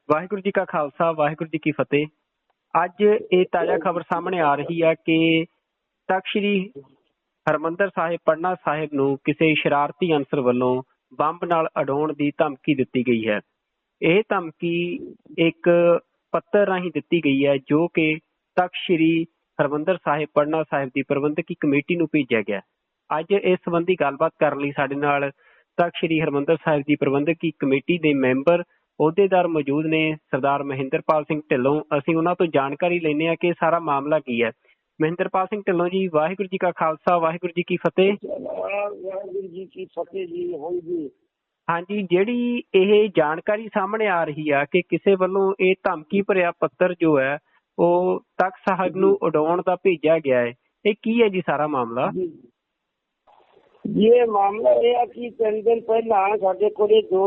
ਵਾਹਿਗੁਰੂ ਜੀ ਕਾ ਖਾਲਸਾ ਵਾਹਿਗੁਰੂ ਜੀ ਕੀ ਫਤਿਹ। ਅੱਜ ਇਹ ਤਾਜ਼ਾ ਖਬਰ ਸਾਹਮਣੇ ਆ ਰਹੀ ਹੈ ਕਿ ਤਖ਼ਤ ਸ੍ਰੀ ਹਰਿਮੰਦਰ ਸਾਹਿਬ ਪਟਨਾ ਸਾਹਿਬ ਨੂੰ ਕਿਸੇ ਸ਼ਰਾਰਤੀ ਅਨਸਰ ਵੱਲੋਂ ਬੰਬ ਨਾਲ ਉਡਾਉਣ ਦੀ ਧਮਕੀ ਦਿੱਤੀ ਗਈ ਹੈ। ਇਹ ਧਮਕੀ ਇੱਕ ਪੱਤਰ ਰਾਹੀਂ ਦਿੱਤੀ ਗਈ ਹੈ ਜੋ ਕਿ ਤਖ਼ਤ ਸ੍ਰੀ ਹਰਿਮੰਦਰ ਸਾਹਿਬ ਪਟਨਾ ਸਾਹਿਬ ਦੀ ਪ੍ਰਬੰਧਕੀ ਕਮੇਟੀ ਨੂੰ ਭੇਜਿਆ ਗਿਆ। ਅੱਜ ਇਸ ਸੰਬੰਧੀ ਗੱਲਬਾਤ ਕਰਨ ਲਈ ਸਾਡੇ ਨਾਲ ਤਖ਼ਤ ਸ੍ਰੀ ਹਰਿਮੰਦਰ ਸਾਹਿਬ ਦੀ ਪ੍ਰਬੰਧਕੀ ਕਮੇਟੀ ਦੇ ਮੈਂਬਰ ਅਹੁਦੇਦਾਰ ਮੌਜੂਦ ਨੇ। ਸਰਦਾਰ ਮਹਿੰਦਰਪਾਲ ਸਿੰਘ ਢਿੱਲੋਂ, ਅਸੀਂ ਉਹਨਾਂ ਤੋਂ ਜਾਣਕਾਰੀ ਲੈਂਦੇ ਹਾਂ ਕਿ ਸਾਰਾ ਮਾਮਲਾ ਕੀ ਹੈ। ਮਹਿੰਦਰਪਾਲ ਸਿੰਘ ਢਿੱਲੋਂ ਜੀ, ਵਾਹਿਗੁਰੂ ਜੀ ਕਾ ਖਾਲਸਾ ਵਾਹਿਗੁਰੂ ਜੀ ਕੀ ਫਤਿਹ। ਵਾਹਿਗੁਰੂ ਜੀ ਕੀ ਫਤਿਹ ਜੀ। ਹਾਂਜੀ ਹਾਂਜੀ, ਜਿਹੜੀ ਇਹ ਜਾਣਕਾਰੀ ਸਾਹਮਣੇ ਆ ਰਹੀ ਆ ਕਿ ਕਿਸੇ ਵੱਲੋਂ ਇਹ ਧਮਕੀ ਭਰਿਆ ਪੱਤਰ ਜੋ ਹੈ ਉਹ ਤਖ਼ਤ ਸਾਹਿਬ ਨੂੰ ਉਡਾਉਣ ਦਾ ਭੇਜਿਆ ਗਿਆ ਹੈ, ਇਹ ਕੀ ਹੈ ਜੀ ਸਾਰਾ ਮਾਮਲਾ? ਇਹ ਮਾਮਲਾ ਇਹ ਹੈ ਕਿ 3 ਦਿਨ ਪਹਿਲਾਂ ਸਾਡੇ ਕੋਲੇ 2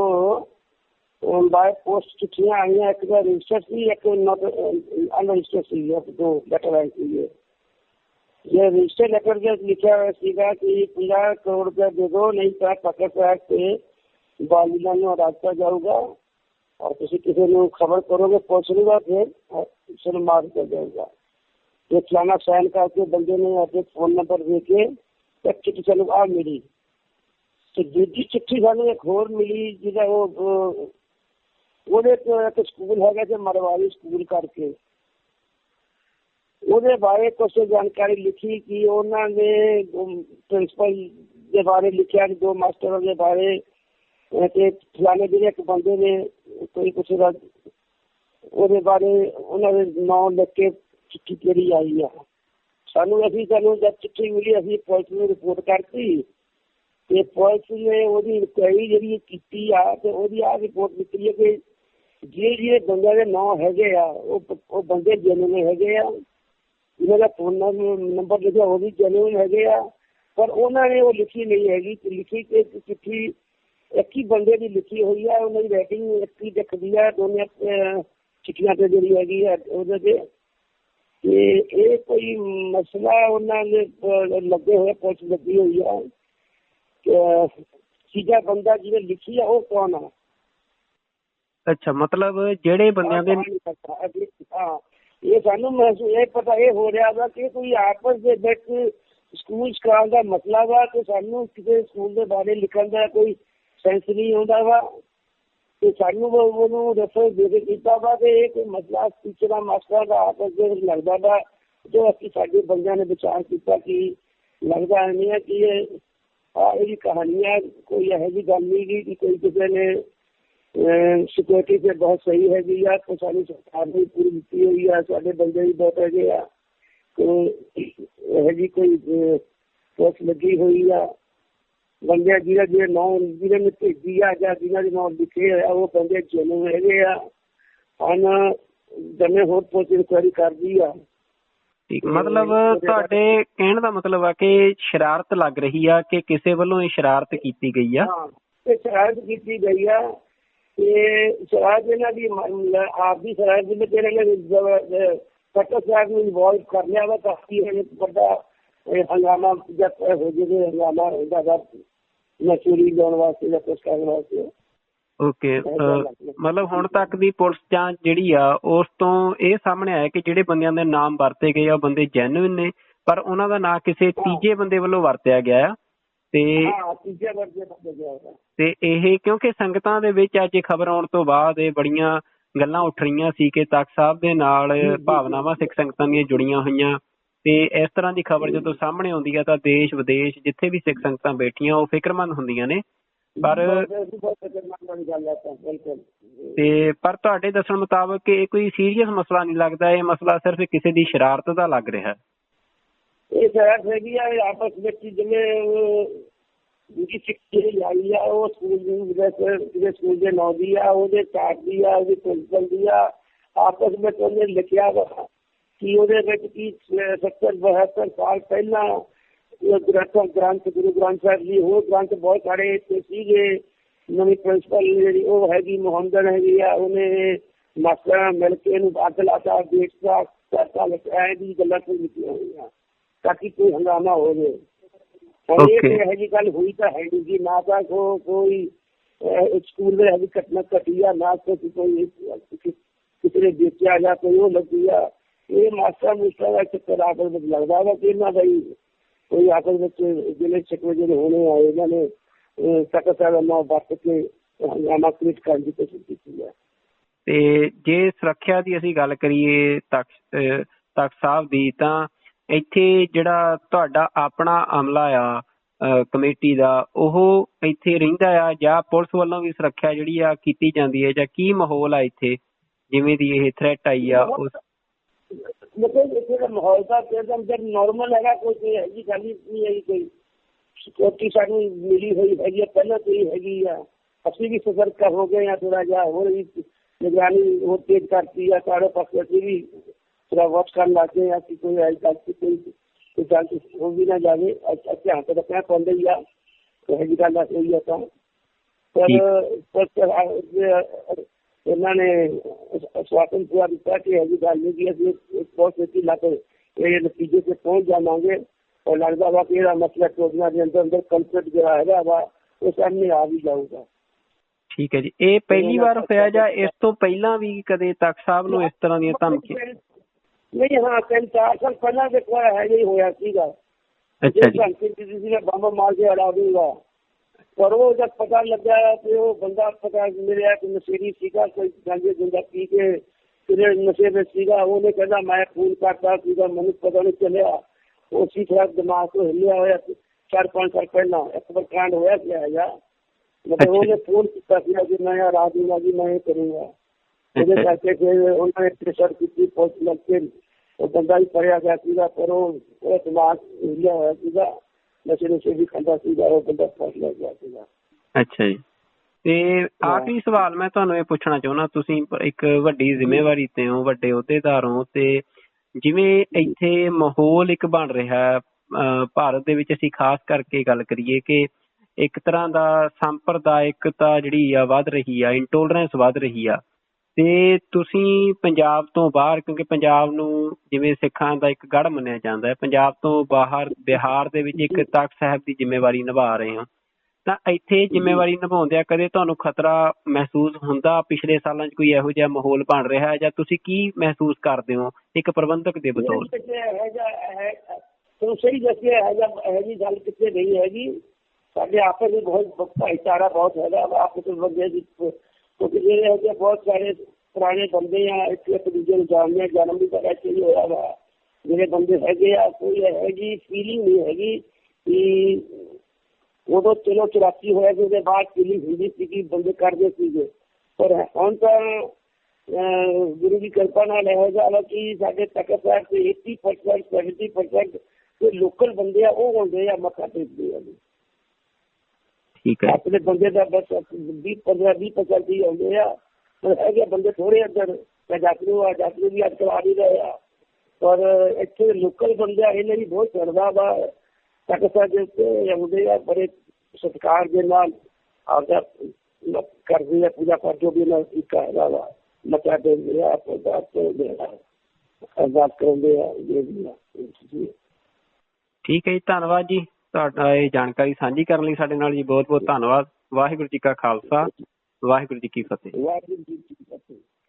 ਬਾਈ ਪੋਸਟ ਚਿੱਠੀਆਂ ਆਈਆਂ। ਇੱਕ ਦਾ ਰਜਿਸਟਰ ਸੀ, ਇੱਕ ਅਨਰਜਿਸਟਰ ਸੀ। 2 ਲੈਟਰ ਆਏ ਸੀ। ਇਹ ਰਜਿਸਟਰ ਲੈਟਰ ਦੇ ਲਿਖਿਆ ਹੋਇਆ ਸੀਗਾ ਕਿ 50 ਕਰੋੜ ਰੁਪਏ ਦੇ ਦਿਓ, ਨਹੀਂ ਤਾਂ ਤਖ਼ਤ ਸਾਹਿਬ ਤੇ ਬਾਲੀਆਂ ਨੂੰ ਹਟਾਇਆ ਜਾਊਗਾ ਔਰ ਤੁਸੀਂ ਕਿਸੇ ਨੂੰ ਖਬਰ ਕਰੋਗੇ ਪੁਲਿਸ ਨੂੰ, ਫਿਰ ਉਸਨੂੰ ਮਾਰ ਦਿੱਤਾ ਜਾਊਗਾ। ਤੇ ਫਲਾਣਾ ਸਾਈਨ ਕਰਕੇ ਬੰਦੇ ਨੇ ਆਪਣੇ ਫੋਨ ਨੰਬਰ ਦੇ ਕੇ ਇੱਕ ਚਿੱਠੀ ਸਾਨੂੰ ਆ ਮਿਲੀ। ਤੇ ਦੂਜੀ ਚਿੱਠੀ ਸਾਨੂੰ ਇੱਕ ਹੋਰ ਮਿਲੀ ਜਿਹਦਾ ਉਹਦੇ ਇੱਕ ਸਕੂਲ ਹੈਗਾ ਤੇ ਮਰਵਾੜੀ ਸਕੂਲ ਕਰਕੇ ਉਹਦੇ ਬਾਰੇ ਕੁਛ ਜਾਣਕਾਰੀ ਲਿਖੀ ਕਿ ਉਹਨਾਂ ਨੇ ਪ੍ਰਿੰਸੀਪਲ ਦੇ ਬਾਰੇ ਲਿਖਿਆ, 2 ਮਾਸਟਰਾਂ ਦੇ ਬਾਰੇ ਤੇ ਫਲਾਣੇ ਜਿਹੜੇ ਇੱਕ ਬੰਦੇ ਨੇ ਕੋਈ ਕੁਛ ਦਾ ਉਹਦੇ ਬਾਰੇ ਉਹਨਾਂ ਦੇ ਨਾਂ ਲਿਖ ਕੇ ਚਿੱਠੀ ਕਿਹੜੀ ਆਈ ਆ ਸਾਨੂੰ ਜਦ ਚਿੱਠੀ ਮਿਲੀ ਅਸੀਂ ਪੁਲਿਸ ਨੂੰ ਰਿਪੋਰਟ ਕਰਤੀ ਤੇ ਪੁਲਿਸ ਨੇ ਉਹਦੀ ਇਨਕੁਆਇਰੀ ਜਿਹੜੀ ਕੀਤੀ ਆ ਤੇ ਉਹਦੀ ਆਹ ਰਿਪੋਰਟ ਨਿਕਲੀ ਹੈ ਕਿ ਜਿਹੜੇ ਬੰਦਿਆਂ ਦੇ ਨਾਂ ਹੈਗੇ ਆ ਉਹ ਬੰਦੇ ਜੈਨੂਇਨ ਹੈਗੇ ਆ। ਇਹਨਾਂ ਦਾ ਫੋਨ ਨੰਬਰ ਲਿਖਿਆ ਉਹ ਵੀ ਜੈਨੂਇਨ ਹੈਗੇ ਆ, ਪਰ ਉਹਨਾਂ ਨੇ ਉਹ ਲਿਖੀ ਨਹੀਂ ਹੈਗੀ। ਲਿਖੀ ਕਿ ਚਿੱਠੀ ਇੱਕ ਹੀ ਬੰਦੇ ਦੀ ਲਿਖੀ ਹੋਈ ਆ, ਉਹਨਾਂ ਦੀ ਰਾਈਟਿੰਗ ਇੱਕ ਹੀ ਦਿਖਦੀ ਆ ਦੋਨੇ ਚਿੱਠੀਆਂ ਤੇ ਜਿਹੜੀ ਹੈਗੀ ਆ ਉਹਦੇ ਤੇ। ਤੇ ਇਹ ਕੋਈ ਮਸਲਾ ਉਹਨਾਂ ਦੇ ਲੱਗੇ ਹੋਏ, ਪੁਲਿਸ ਲੱਗੀ ਹੋਈ ਆ। ਤੀਜਾ ਬੰਦਾ ਜਿਹਨੇ ਲਿਖੀ ਆ ਉਹ ਕੌਣ ਆ? ਅੱਛਾ, ਮਤਲਬ ਜਿਹੜੇ ਬੰਦਿਆਂ ਦੇ ਹਾਂ, ਇਹ ਸਾਨੂੰ ਇਹ ਪਤਾ ਇਹ ਹੋ ਰਿਹਾ ਵਾ ਕਿ ਕੋਈ ਆਪਸ ਦੇ ਵਿੱਚ ਸਕੂਲ ਸਕਾਲ ਦਾ ਮਸਲਾ ਵਾ ਤੇ ਸਾਨੂੰ ਕਿਸੇ ਸਕੂਲ ਦੇ ਬਾਰੇ ਲਿਖਣ ਦਾ ਕੋਈ ਸੈਂਸ ਨਹੀਂ ਆਉਂਦਾ ਵਾ ਤੇ ਸਾਨੂੰ ਉਹਨੂੰ ਰੈਫਰ ਦੇ ਕੇ ਕੀਤਾ ਵਾ ਕਿ ਇਹ ਕੋਈ ਮਸਲਾ ਟੀਚਰਾਂ ਮਾਸਟਰਾਂ ਦਾ ਆਪਸ ਦੇ ਵਿੱਚ ਲੱਗਦਾ ਵਾ। ਜੋ ਅਸੀਂ ਸਾਡੇ ਬੰਦਿਆਂ ਨੇ ਵਿਚਾਰ ਕੀਤਾ ਕਿ ਲੱਗਦਾ ਨਹੀਂ ਹੈ ਕਿ ਇਹਦੀ ਕਹਾਣੀ ਹੈ, ਕੋਈ ਇਹੋ ਜਿਹੀ ਗੱਲ ਨਹੀਂ ਗੀ ਕਿ ਕੋਈ ਕਿਸੇ ਨੇ ਸਿਕਿਉਰਿਟੀ ਤੇ ਬਹੁਤ ਸਹੀ ਹੈਗੀ ਆ ਤੇ ਸਾਡੀ ਸਰਕਾਰ ਨੇ ਪੂਰੀ ਦਿੱਤੀ ਹੋਈ ਆ, ਸਾਡੇ ਬੰਦੇ ਵੀ ਬਹੁਤ ਹੈਗੇ ਆ, ਇਹੋ ਜਿਹੀ ਕੋਈ ਪੁਲਿਸ ਲੱਗੀ ਹੋਈ ਆ। ਬੰਦੇ ਜਿਹਦੇ ਨਾਂ ਜਿਹਨੇ ਨੇ ਭੇਜੀ ਆ ਜਾਂ ਜਿਹਨਾਂ ਦੇ ਨਾਂ ਲਿਖੇ ਆ ਉਹ ਬੰਦੇ ਜੈਨੂਇਨ ਹੈਗੇ ਆ। ਹੁਣ ਜਨੇ ਹੋਰ ਪੁਲਿਸ ਇਨਕੁਆਇਰੀ ਕਰਦੀ ਆ। ਮਤਲਬ ਤੁਹਾਡੇ ਕਹਿਣ ਦਾ ਮਤਲਬ ਆ ਕਿ ਸ਼ਰਾਰਤ ਲੱਗ ਰਹੀ ਆ ਕਿ ਕਿਸੇ ਵੱਲੋਂ ਇਹ ਸ਼ਰਾਰਤ ਕੀਤੀ ਗਈ ਆ? ਤੇ ਸ਼ਰਾਰਤ ਕੀਤੀ ਗਈ ਆ ਤੇ ਸ਼ਰਾਰਤ ਇਹਨਾਂ ਦੀ ਆਪ ਦੀ ਸ਼ਰਾਰਤ ਜਿਹਨੇ ਤਖ਼ਤ ਸਾਹਿਬ ਨੂੰ ਇਨਵੋਲਵ ਕਰ ਲਿਆ ਵਾ ਕਾਫੀ ਵੱਡਾ ਹੰਗਾਮਾ ਹੋ ਜਾਵੇ, ਹੰਗਾਮਾ ਜ਼ਿਆਦਾ ਚੋਰੀ ਲਾਉਣ ਵਾਸਤੇ ਜਾਂ ਕੁਛ ਕਰਨ ਵਾਸਤੇ। ਓਕੇ, ਮਤਲਬ ਹੁਣ ਤੱਕ ਦੀ ਪੁਲਿਸ ਜਾਂਚ ਜਿਹੜੀ ਆ ਉਸ ਤੋਂ ਇਹ ਸਾਹਮਣੇ ਆਇਆ ਕਿ ਜਿਹੜੇ ਬੰਦਿਆਂ ਦੇ ਨਾਮ ਵਰਤੇ ਗਏ ਆ ਬੰਦੇ ਜੈਨੂਇਨ ਨੇ, ਪਰ ਉਹਨਾਂ ਦਾ ਨਾਂ ਕਿਸੇ ਤੀਜੇ ਬੰਦੇ ਵੱਲੋਂ ਵਰਤਿਆ ਗਿਆ ਆ। ਤੇ ਇਹ ਕਿਉਂਕਿ ਸੰਗਤਾਂ ਦੇ ਵਿੱਚ ਅੱਜ ਖਬਰ ਆਉਣ ਤੋਂ ਬਾਅਦ ਇਹ ਬੜੀਆਂ ਗੱਲਾਂ ਉੱਠ ਰਹੀਆਂ ਸੀ ਕਿ ਤਖ਼ਤ ਸਾਹਿਬ ਦੇ ਨਾਲ ਭਾਵਨਾਵਾਂ ਸਿੱਖ ਸੰਗਤਾਂ ਦੀਆਂ ਜੁੜੀਆਂ ਹੋਈਆਂ ਤੇ ਇਸ ਤਰ੍ਹਾਂ ਦੀ ਖਬਰ ਜਦੋਂ ਸਾਹਮਣੇ ਆਉਂਦੀ ਆ ਤਾਂ ਦੇਸ਼ ਵਿਦੇਸ਼ ਜਿੱਥੇ ਵੀ ਸਿੱਖ ਸੰਗਤਾਂ ਬੈਠੀਆਂ ਉਹ ਫਿਕਰਮੰਦ ਹੁੰਦੀਆਂ ਨੇ। ਪਰ ਤੁਹਾਡੇ ਦੱਸਣ ਮੁਤਾਬਕ ਇਹ ਕੋਈ ਸੀਰੀਅਸ ਮਸਲਾ ਨਹੀਂ ਲੱਗਦਾ, ਇਹ ਮਸਲਾ ਸਿਰਫ ਕਿਸੇ ਦੀ ਸ਼ਰਾਰਤ ਦਾ ਲੱਗ ਰਿਹਾ। ਇਹ ਸ਼ਰਾਰਤ ਹੈਗੀ ਆ ਆਪਸ ਵਿੱਚ, ਜਿਵੇਂ ਜਿਹੜੀ ਚਿੱਠੀ ਆਈ ਆ ਉਹ ਸਕੂਲ ਦੇ ਨਾਂ ਦੀ ਆ, ਉਹਦੇ ਚਾਰਜ ਦੀ ਆ, ਉਹਦੀ ਪ੍ਰਿੰਸੀਪਲ ਦੀ ਆ। ਆਪਸ ਵਿੱਚ ਉਹਨੇ ਲਿਖਿਆ ਵਾ ਕਿ ਉਹਦੇ ਵਿੱਚ ਕੀ 70-72 ਸਾਲ ਪਹਿਲਾਂ ਗ੍ਰੰਥ ਗੁਰੂ ਗ੍ਰੰਥ ਸਾਹਿਬ ਜੀ ਹੋਰ ਗ੍ਰੰਥ ਬਹੁਤ ਸਾਰੇ ਇੱਥੇ ਸੀਗੇ। ਨਵੀਂ ਪ੍ਰਿੰਸੀਪਲ ਜਿਹੜੀ ਉਹ ਹੈਗੀ ਮੁਹੰਮਦਨ ਹੈਗੀ ਆ, ਉਹਨੇ ਮਾਸਟਰਾਂ ਮਿਲ ਕੇ ਇਹਨੂੰ ਅੱਗ ਲਾਤਾ, ਦੇਸ਼ ਦਾ ਐ ਦੀ ਗੱਲਾਂ ਕੋਈ ਲਿਖੀਆਂ ਹੋਈਆਂ ਤਾਂ ਕਿ ਕੋਈ ਹੰਗਾਮਾ ਹੋ ਜਾਵੇ। ਇਹੋ ਜਿਹੀ ਗੱਲ ਹੋਈ ਤਾਂ ਹੈ ਨਹੀਂ ਜੀ, ਨਾ ਤਾਂ ਕੋਈ स्कूल में अभी घटना घटी आ ना तो कोई किसी ने बेचा या कोई वो लगी आ ये मास्टर मुस्टर का चक्कर आपस में लगता है कि ना भाई कोई आपस में जिले शिकवे जो होने आए इन्होंने सख्त ना वरत के हंगामा क्रिएट करने की कोशिश की है। ਤੇ ਜੇ ਸੁਰੱਖਿਆ ਦੀ ਅਸੀਂ ਗੱਲ ਕਰੀਏ ਤਖਤ ਸਾਹਿਬ ਦੀ ਤਾਂ ਇੱਥੇ ਜਿਹੜਾ ਤੁਹਾਡਾ ਆਪਣਾ ਅਮਲਾ ਆ ਕਮੇਟੀ ਦਾ ਉਹ ਇੱਥੇ ਰਹਿੰਦਾ ਆ ਜਾਂ ਪੁਲਿਸ ਵੱਲੋਂ ਵੀ ਸੁਰੱਖਿਆ ਜਿਹੜੀ ਆ ਕੀਤੀ ਜਾਂਦੀ ਹੈ ਜਾਂ ਕੀ ਮਾਹੌਲ ਆ ਇੱਥੇ ਜਿਵੇਂ ਦੀ ਇਹ ਥ੍ਰੈਟ ਆਈ ਆ ਉਸ मतलब इसे का माहौल था एकदम जब नॉर्मल है कोई ऐसी गल नहीं है कोई सिक्योरिटी सानू मिली हुई है पहले तो ही हैगी आ असली भी सतर्क हो गए या थोड़ा जा हो रही निगरानी वो तेज करती है सारे पास भी थोड़ा वॉच कर लाते हैं कि कोई कोई जान हो भी ना जाए अच्छे हाथ रखना पड़ रही है तो हैगी गल हुई है पर उन्होंने आश्वासन पूरा दिता कि ऐसी गल नहीं कि अभी बहुत छेती लग ये नतीजे से पहुंच जावांगे और लगता वा कि मसला टोटना के अंदर कंफ्लिक्ट जो है वा वो सामने आ भी जाऊगा। ठीक है जी ਇਹ ਪਹਿਲੀ ਵਾਰ ਹੋਇਆ ਜਾਂ ਇਸ ਤੋਂ ਪਹਿਲਾਂ ਵੀ ਕਦੇ ਤਖਤ ਸਾਹਿਬ ਨੂੰ ਇਸ ਤਰ੍ਹਾਂ ਦੀਆਂ ਧਮਕੀਆਂ नहीं हाँ 3-4 साल पहला देखो है यही होया सीगा। अच्छा जी किसी ने बम मार के हरा दूंगा पर वो जब पता लगा कि वो बंदा पता मिला कि नशेरी सीगा कोई गांजे गुंजा पी के फिर नशे में सीगा उन्हें कहना मैं खून काटता सीगा मन पता नहीं चलिया उसी तरह दिमाग को हिलिया होया 4-5 साल पहला एक बार कांड होया क्या है यार मतलब उन्होंने फोन किया कि मैं यार आ दूंगा जी मैं करूँगा मुझे कहते फिर उन्होंने प्रेशर की पोस्ट लग के वो बंदा भी पढ़िया गया सीगा पर वो दिमाग हिलिया होया सीगा नशे नशे भी खांदा सीगा वो बंदा फस लग गया सीगा। ਅੱਛਾ ਜੀ ਤੇ ਆਖਰੀ ਸਵਾਲ ਮੈਂ ਤੁਹਾਨੂੰ ਇਹ ਪੁੱਛਣਾ ਚਾਹੁੰਦਾ ਤੁਸੀਂ ਇੱਕ ਵੱਡੀ ਜ਼ਿੰਮੇਵਾਰੀ ਤੇ ਹੋ ਵੱਡੇ ਅਹੁਦੇਦਾਰ ਹੋ ਤੇ ਜਿਵੇਂ ਇੱਥੇ ਮਾਹੌਲ ਇੱਕ ਬਣ ਰਿਹਾ ਭਾਰਤ ਦੇ ਵਿੱਚ ਅਸੀਂ ਖਾਸ ਕਰਕੇ ਗੱਲ ਕਰੀਏ ਕਿ ਇੱਕ ਤਰ੍ਹਾਂ ਦਾ ਸੰਪਰਦਾਇਕਤਾ ਜਿਹੜੀ ਆ ਵੱਧ ਰਹੀ ਆ ਇੰਟੋਲਰੈਂਸ ਵੱਧ ਰਹੀ ਆ ਤੇ ਤੁਸੀਂ ਪੰਜਾਬ ਤੋਂ ਬਾਹਰ ਕਿਉਂਕਿ ਪੰਜਾਬ ਨੂੰ ਜਿਵੇਂ ਸਿੱਖਾਂ ਦਾ ਇੱਕ ਗੜ੍ਹ ਮੰਨਿਆ ਜਾਂਦਾ ਹੈ ਪੰਜਾਬ ਤੋਂ ਬਾਹਰ ਬਿਹਾਰ ਦੇ ਵਿੱਚ ਇੱਕ ਤਖਤ ਸਾਹਿਬ ਦੀ ਜ਼ਿੰਮੇਵਾਰੀ ਨਿਭਾ ਰਹੇ ਹੋ ਤਾਂ ਇੱਥੇ ਜ਼ਿੰਮੇਵਾਰੀ ਨਿਭਾਉਂਦਿਆਂ ਕਦੇ ਤੁਹਾਨੂੰ ਖਤਰਾ ਮਹਿਸੂਸ ਹੁੰਦਾ ਪਿਛਲੇ ਸਾਲਾਂ 'ਚ ਕੋਈ ਇਹੋ ਜਿਹਾ ਮਾਹੌਲ ਬਣ ਰਿਹਾ ਹੈ ਜਾਂ ਤੁਸੀਂ ਕੀ ਮਹਿਸੂਸ ਕਰਦੇ ਹੋ ਇੱਕ ਪ੍ਰਬੰਧਕ ਦੇ ਬਤੌਰ ਸਹੀ ਦੱਸਿਆ ਹੈ ਜੀ ਗੱਲ ਕਿੱਥੇ ਨਹੀਂ ਹੈਗੀ ਸਾਡੇ ਆਪਸ ਵਿੱਚ ਬਹੁਤ ਭਾਈਚਾਰਾ ਬਹੁਤ ਹੈਗਾ ਆਪਸ ਵਿੱਚ ਬੰਦੇ ਦੀ ਕਿਉਂਕਿ ਜਿਹੜੇ ਹੈਗੇ ਬਹੁਤ ਸਾਰੇ ਪੁਰਾਣੇ ਬੰਦੇ ਆ ਇੱਕ ਦੂਜੇ ਨੂੰ ਜਾਣਦੇ ਆ ਜਨਮ ਵੀ ਤਾਂ ਇੱਥੇ ਹੀ ਹੋਇਆ ਵਾ ਜਿਹੜੇ ਬੰਦੇ ਹੈਗੇ ਆ ਕੋਈ ਹੈਗੀ ਫੀਲਿੰਗ ਨਹੀਂ ਹੈਗੀ ਕਿ ਉਦੋਂ ਚਲੋ 84 ਹੋਇਆ ਸੀ ਉਹਦੇ ਬਾਅਦ ਫੀਲਿੰਗ ਹੁੰਦੀ ਸੀ ਕਿ ਬੰਦੇ ਕਰਦੇ ਸੀਗੇ ਪਰ ਹੁਣ ਤਾਂ ਗੁਰੂ ਦੀ ਕਿਰਪਾ ਨਾਲ ਇਹੋ ਜਿਹਾ ਕਿ ਸਾਡੇ ਤਖਤ ਸਾਹਿਬ ਤੇ 80% 70% ਜੋ ਲੋਕਲ ਬੰਦੇ ਆ ਉਹ ਹੁੰਦੇ ਆ ਮੱਥਾ ਟੇਕਦੇ ਆ ਠੀਕ ਹੈ ਆਪਣੇ ਬੰਦੇ ਦਾ ਬਸ 20% ਹੀ ਆਉਂਦੇ ਆ ਪਰ ਹੈਗੇ ਬੰਦੇ ਥੋੜੇ ਅੰਦਰ ਜਾਤਰੂ ਵੀ ਅੱਜ ਕੱਲ੍ਹ ਆ ਨਹੀਂ ਰਹੇ ਆ ਪਰ ਇੱਥੇ ਲੋਕਲ ਬੰਦੇ ਆ ਇਹਨੇ ਵੀ ਬਹੁਤ ਚੜਦਾ ਵਾ ਤਖਤ ਸਾਹਿਬ ਦੇ ਉੱਤੇ ਆਉਂਦੇ ਆ ਬੜੇ ਸਤਿਕਾਰ ਦੇ ਨਾਲ ਆਪਦਾ ਕਰਦੇ ਆ ਪੂਜਾ ਪਾਠ ਜੋ ਵੀ ਇਹਨਾਂ ਤਰੀਕਾ ਹੈਗਾ ਵਾ ਮੱਥਾ ਟੇਕਦੇ ਆ ਅਰਦਾਸ ਕਰਾਉਂਦੇ ਆ ਠੀਕ ਹੈ ਜੀ ਧੰਨਵਾਦ ਜੀ ਤੁਹਾਡਾ ਇਹ ਜਾਣਕਾਰੀ ਸਾਂਝੀ ਕਰਨ ਲਈ ਸਾਡੇ ਨਾਲ ਜੀ ਬਹੁਤ ਬਹੁਤ ਧੰਨਵਾਦ ਵਾਹਿਗੁਰੂ ਜੀ ਕਾ ਖਾਲਸਾ ਵਾਹਿਗੁਰੂ ਜੀ ਕੀ ਫਤਿਹ।